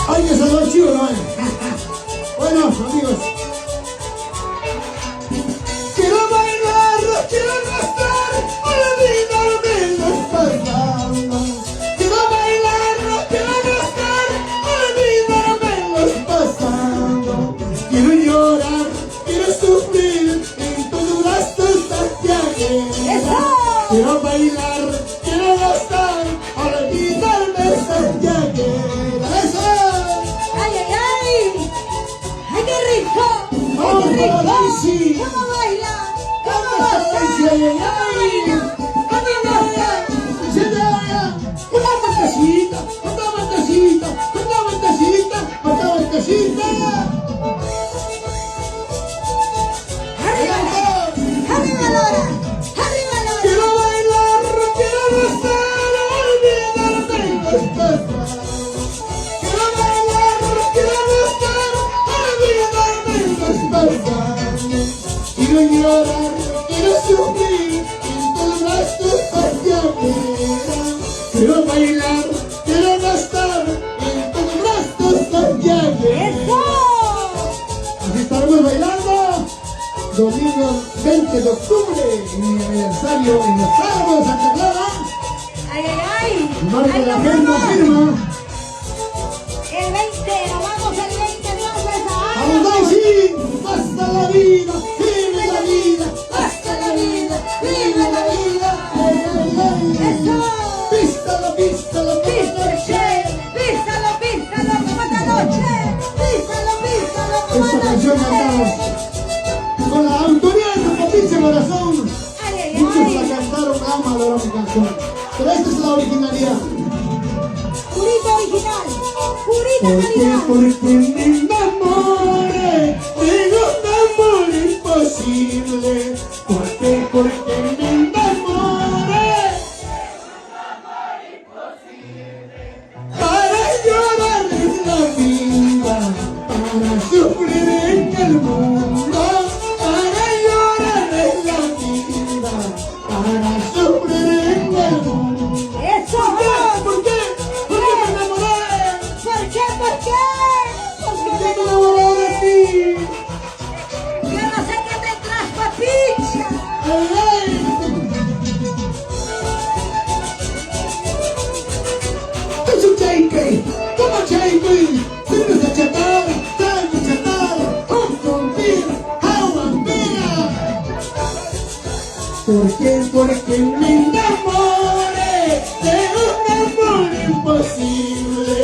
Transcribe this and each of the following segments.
Hay que salvar chivo, ¿no? Bueno, amigos. Quiero bailar, quiero gastar, olvidarme los pasados. Quiero bailar, quiero gastar, olvidarme los pasados. Quiero llorar, quiero sufrir en tus brazos Santiago. Quiero bailar, quiero gastar, olvidarme Santiago. ¡Ay, ay, ay! ¡Ay, qué rico! ¡Vamos ¡Qué rico! para Daisy! ¿Cómo baila? ¿Cómo ¡Vamos para Daisy! ¡Ay, ay, ay! ¿Cómo baila? ¡Señora! ¡Una vueltecita! ¡Una vueltecita! ¡Una vueltecita! ¡Una vueltecita! ¡Arriba! ¡Arriba, Lora! ¡Arriba, Lora! Quiero bailar, quiero gozar, olvidarme los pasados. Quiero bailar, quiero gozar, olvidarme los pasados. Quiero llorar, quiero sufrir en tus brazos Santiago. Quiero bailar, quiero gastar en tus brazos Santiago. ¡Eso! Así estaremos bailando domingo 20 de octubre, mi aniversario en los Páramos de Santa Clara. ¡Ay, ay, ay! Marco ¡Ay, la nos agenda vamos! firma. El 20, nos vamos el 20 de ¡Vamos, Daisy! ¡Basta la vida! ¡Vive la vida! ¡Hasta la vida! ¡Viva la vida! ¡Ay, ay, ay! ¡Eso! ¡Pístalo, pístalo, ¡Pístalo, pístalo, pístalo como esta noche! ¡Pístalo, pístalo como Esta esta canción noche! cantamos con la autoría de nuestro pinche corazón. ¡Ay, ay, Muchos la ay! cantaron, aman mi canción. Pero esta es la originalidad. ¡Purita original! ¡Purita ¿Por qué? calidad! Porque me enamoré de un amor imposible. ¿Por qué? Porque me enamoré para llorar en la vida, para sufrir en el mundo, para llorar en la vida, para sufrir en el mundo. ¡Eso! ¿Por qué? ¿Por qué? ¿Por qué me enamoré? ¿Por qué? ¿Por qué? ¿Por qué me enamoré de ti? Yo no sé qué te traes, papicha. ¡Ay, ay! Es un cheque, como cheque, tienes a chatar, trae chatar, un vampir, agua vampira. ¿Por qué? Porque me enamoré de un amor imposible.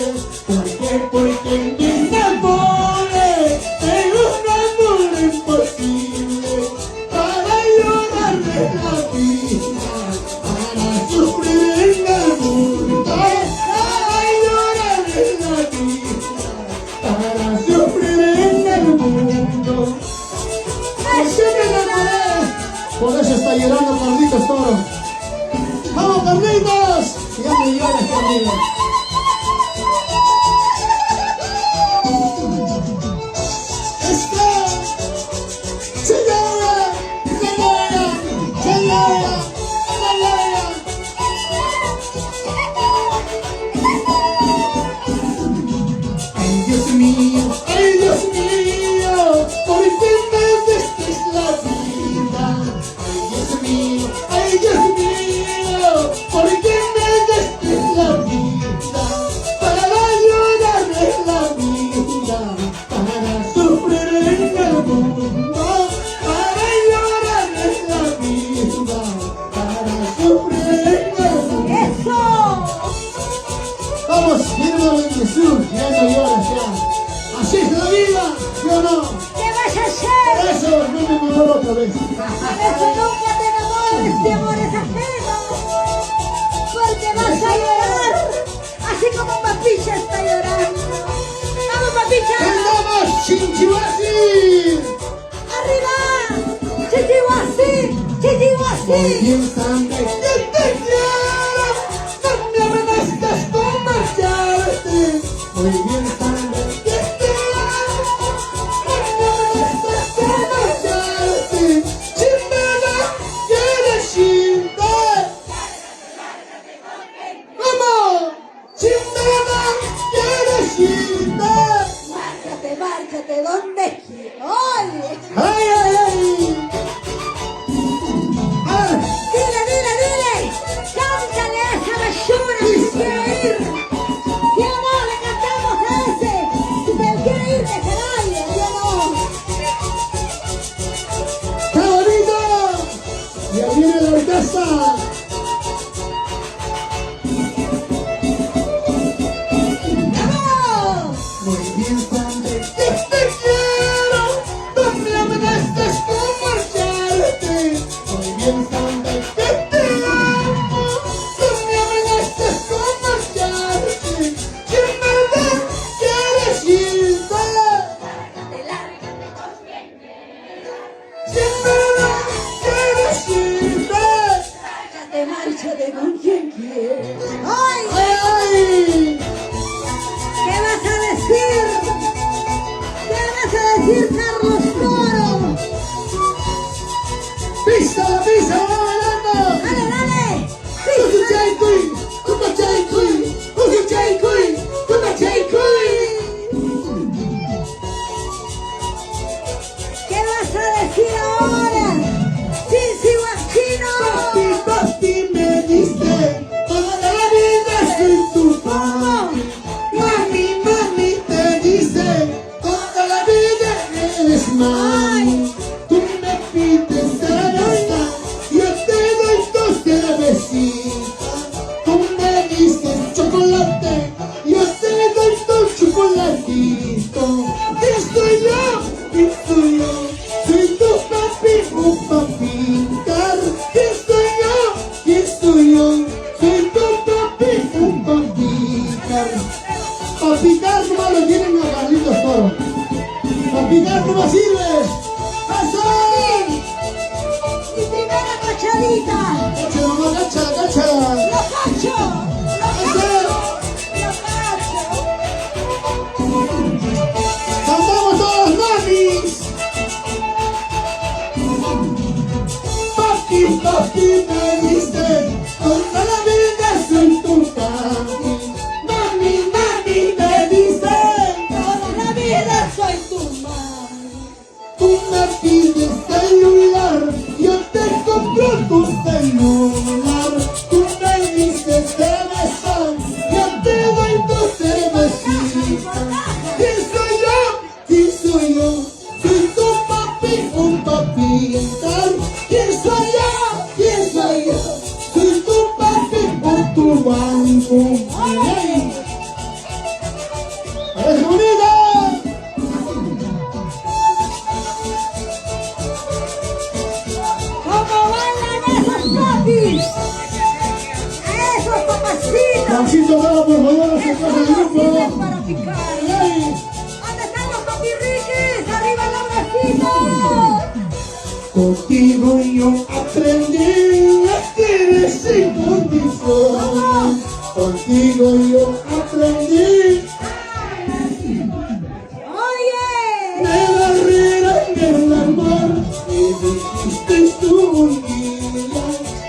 ¿Por qué? Porque me enamoré de un amor imposible. Para llorar en la vida, para sufrir en el mundo. Para llorar en la vida, para sufrir en el mundo. Así me enamoré. Por eso está llorando Carlitos Toro. ¡Vamos, Carlitos! Ya me lloras, Carlitos. ¡Está! ¡Señora! ¡Señora! ¡Señora! ¡Señora! ¡Ay, Dios mío! ¡Ay, Dios mío! ¿Por qué me diste la vida? ¡Ay, Dios mío! ¡Ay, Dios mío! ¿Por qué me diste la vida? Para llorar en la vida, para sufrir en el mundo, para llorar en la vida, para sufrir en el mundo. ¡Eso! Vamos, míralo en Jesús, ya no lloras ya. Así es la vida, ¿sí o no? ¿Qué vas a Por hacer? eso no me enamoro otra vez. Por eso nunca te enamores de amores ajenos. Porque vas a llorar. Así como papicha está llorando. ¡Vamos, papicha! ¡Andamos, Chinchihuasi! ¡Arriba! ¡Chichihuasi! Muy ¡Chichihuasi! bien, sangre, que te quiero, no me amenazas con marcharte. Muy bien, sangre, que te quiero, no me amenazas con marcharte. Chimena, quieres chinta. ¡Vamos! Chimena, quieres chinta. donde quiero. ¡Oye! ¡Ay, ay, ay! ¡Ah! Dile, dile, dile. Cántale a esa basura que se quiere ir. ¿Quién no le cantamos a ese? Si se quiere ir, que se vaya. Yo no. ¡Qué bonito! Y ahí viene la orquesta. ¡Vamos! Muy bien, Sandra, que te quiero. No me amenazas con marcharte. Muy bien, Sandra, que te amo. No me amenazas con marcharte. Si en verdad quieres irte. Si en verdad quieres irte. Márchate con quien quieres. ¡Ay! ¡Ay! ¿Qué vas a decir? ¿Qué vas a decir, Carlos Toro? ¡Pisa, pisa, va bailando! ¡Dale, dale! Kukuchay kuy, kukuchay kuy, kukuchay kuy, kukuchay kuy. ¿Qué vas a decir ahora? ¡Cincy Guachino! Papi, papi, me dice, toda la vida soy tu papi. Mami, mami, te dice, toda la vida eres mami. Tú me pides cerveza, yo te doy dos cervecitas. Tú me dices chocolate, yo te doy dos chocolatitos. ¿Quién soy yo? ¿Quién soy yo? Soy tu papi, un papita. ¿Quién soy yo? ¿Quién soy yo? Soy tu papi, un papita. Papitar nomás lo tienen a Carlitos Toro. Papitar no sirve. ¡Eso! ¡Mi primera cachadita! ¡Cacha, mamá, cacha, cacha! ¡Lo cacho! ¡Lo cacho! ¡Lo cacho! ¡Cantamos todos, mamis! Papi, papi, me dice, toda la vida soy tu papi. Mami, mami, me dice, Toda la vida soy tu mami. tú me pides celular, yo te compro tu celular. Tú me dices de besar, yo te doy tu cervecita. ¿Quién soy yo? ¿Quién soy yo? Soy tu papi, un papita. ¿Quién soy yo? ¿Quién soy yo? Soy tu papi, o tu banco. ¡Ay! ¡Es bonita! ¿Cómo bailan esos papis? ¡Esos papacitos! Juancito, dale, por favor, a su ¡Esos casa del no sirven grupo. para picar! ¡Ay! ¿Dónde están los papirriquis? ¡Arriba los bracitos! Contigo yo aprendí a querer sin condición. Contigo yo aprendí ¡Oye! de barrera en el amor. Me dijiste tú un día,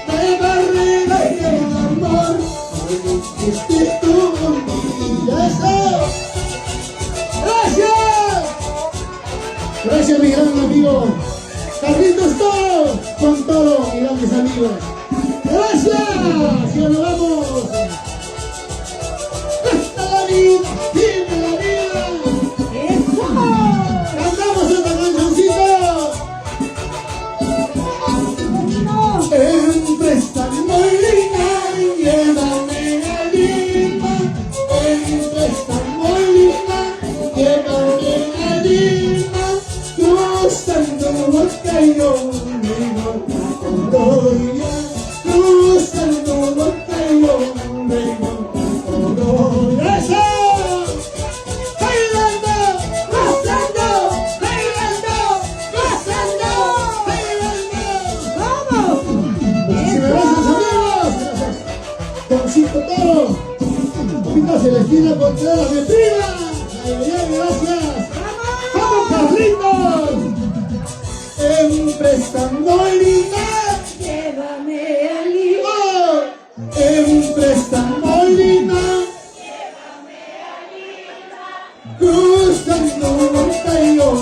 de barrera en el amor. Me dijiste tú un día. ¡Eso! ¡Gracias! Gracias, mi gran amigo Carlitos Toro, con todo, mis grandes amigos. Gracias, y ahora vamos. ¡Hasta la vida! ¡Vive la vida! ¡Eso! ¡Cantamos otra cancioncita! ¡No! Empresa muy linda, llévame a Lima. Empresa muy linda, llévame a Lima. Cruzando Bocayo, me Corolla. Cruzando Bocayo, me Corolla. ¡Eso! ¡Bailando! ¡Gozando! ¡Bailando! ¡Gozando! ¡Bailando! ¡Vamos! Muchísimas gracias, amigos. Gracias. Doncito Toro. Papita Celestina Contreras de Prima. Ay, ay, gracias. ¡Vamos, Carlitos! Empresa muy linda. Llévame a Lima. Oh, empresa muy linda. Cruzando Montaño.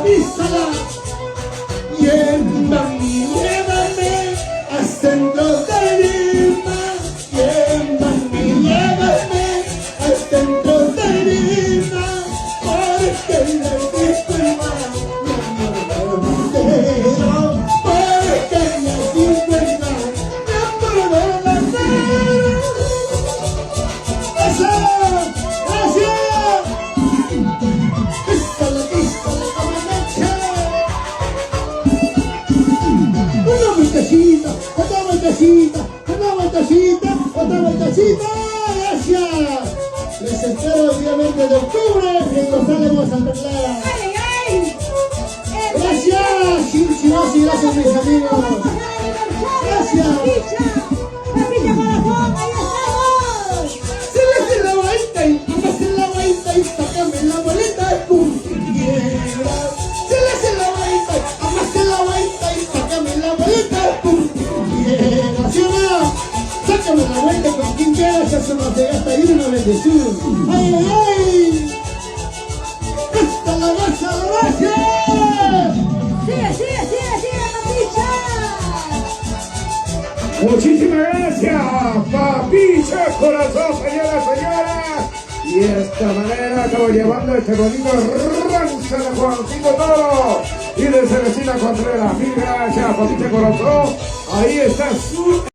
písala. Llévame al centro de Lima. Llévame al centro de Lima. Porque necesito el mar. Porque necesito el mar. ¡Eso! ¡Gracias! ¡Písala, písala, comandante! Una vueltecita, otra vueltecita, una vueltecita, otra vueltecita. ¡Gracias! Les espero el día 20 de octubre en González, Santa Clara. ¡Ay, ay! Gracias, Chinchinos, y gracias mis amigos. Gracias. ¡Papicha corazón, ahí estamos! Se le hace la vuelta y hace la vuelta y sácame la boleta de puntiera. Se le hace la vuelta y hace la vuelta y sácame la boleta de puntiera. ¿Sí o no? Sácame la vuelta con quien quieras, ya se nos llega hasta ir una bendición. ¡Ay, ay, ay! ¡Esta la gracia, la gracia! Sigue, papicha. Muchísimas gracias, Papicha Corazón, señoras, señores. Y de esta manera estamos llevando este bonito rancho de Juancito Toro y de Celestina Contreras. Mil gracias, Papicha Corazón. Ahí está su